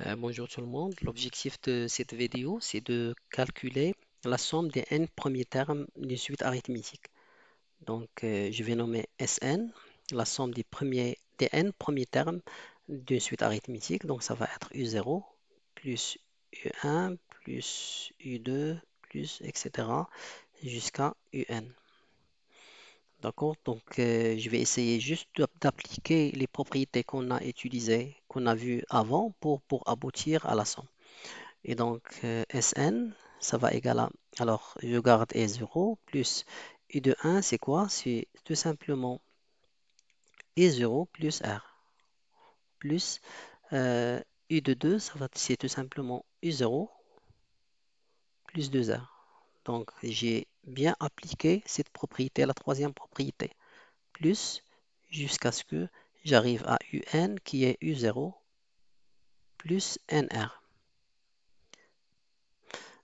Bonjour tout le monde. L'objectif de cette vidéo, c'est de calculer la somme des n premiers termes d'une suite arithmétique. Donc, je vais nommer Sn, la somme des n premiers termes d'une suite arithmétique. Donc, ça va être U0 plus U1 plus U2 plus etc. jusqu'à UN. D'accord? Donc, je vais essayer juste d'appliquer les propriétés qu'on a utilisées, qu'on a vues avant pour aboutir à la somme. Et donc, Sn, ça va égaler alors je garde E0 plus U de 1, c'est quoi? C'est tout simplement E0 plus R plus U de 2, c'est tout simplement U0 plus 2R. Donc, j'ai bien appliqué cette propriété, la troisième propriété, plus jusqu'à ce que j'arrive à UN qui est U0 plus NR.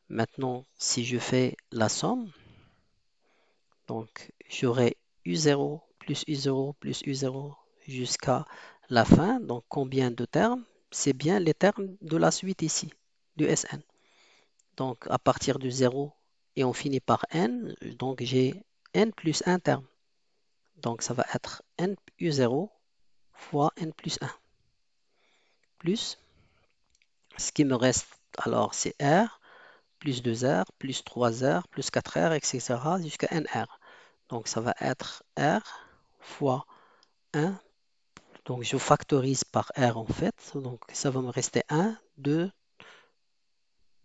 Maintenant, si je fais la somme, donc j'aurai U0 plus U0 plus U0 jusqu'à la fin. Donc combien de termes? C'est bien les termes de la suite ici, du Sn. Donc à partir de 0 et on finit par n, donc j'ai n plus 1 terme. Donc ça va être n U0 fois n plus 1 plus ce qui me reste alors c'est R plus 2R plus 3R plus 4R etc. jusqu'à NR. Donc ça va être R fois 1. Donc je factorise par R en fait. Donc ça va me rester 1, 2,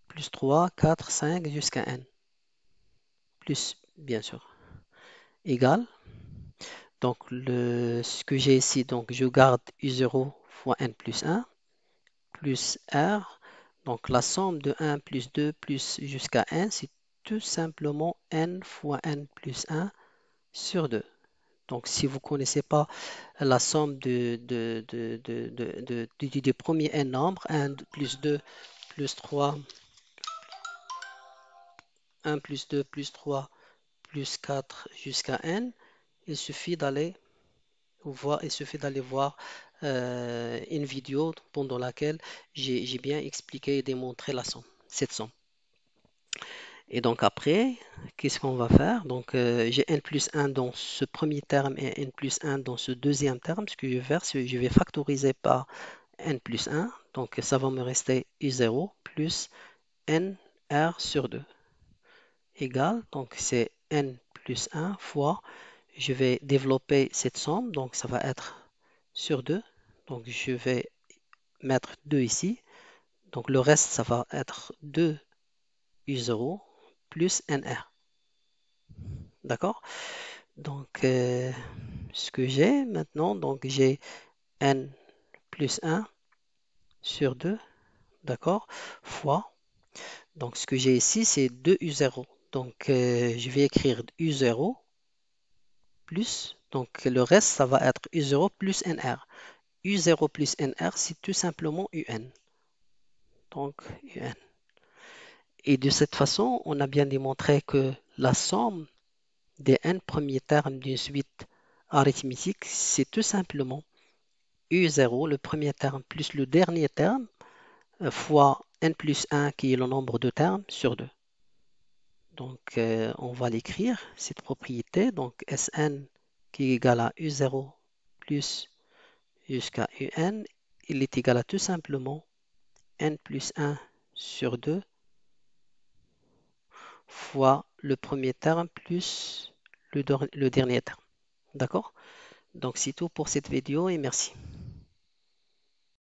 plus 3, 4, 5 jusqu'à N. Plus bien sûr. Égal. Donc ce que j'ai ici, donc je garde U0 fois N plus 1 plus R. Donc la somme de 1 plus 2 plus jusqu'à N, c'est tout simplement N fois N plus 1 sur 2. Donc, si vous ne connaissez pas la somme du premier n nombre, 1 plus 2 plus 3, 1 plus 2 plus 3 plus 4 jusqu'à n, il suffit d'aller voir une vidéo pendant laquelle j'ai bien expliqué et démontré cette somme. Et donc après, qu'est-ce qu'on va faire? Donc j'ai n plus 1 dans ce premier terme et n plus 1 dans ce deuxième terme. Ce que je vais faire, c'est que je vais factoriser par n plus 1. Donc ça va me rester u0 plus n r sur 2 égale, donc c'est n plus 1 fois, je vais développer cette somme, donc ça va être sur 2. Donc je vais mettre 2 ici. Donc le reste, ça va être 2 u0 plus nr. D'accord? Donc, ce que j'ai maintenant, donc j'ai n plus 1 sur 2, d'accord, fois. Donc, ce que j'ai ici, c'est 2u0. Donc, je vais écrire u0 plus, donc le reste, ça va être u0 plus nr. u0 plus nr, c'est tout simplement un. Donc, un. Et de cette façon, on a bien démontré que la somme des n premiers termes d'une suite arithmétique, c'est tout simplement U0, le premier terme, plus le dernier terme, fois n plus 1, qui est le nombre de termes, sur 2. Donc, on va l'écrire, cette propriété. Donc, Sn qui est égal à U0 plus jusqu'à Un, il est égal à tout simplement n plus 1 sur 2 fois le premier terme plus le dernier terme. D'accord? Donc, c'est tout pour cette vidéo et merci.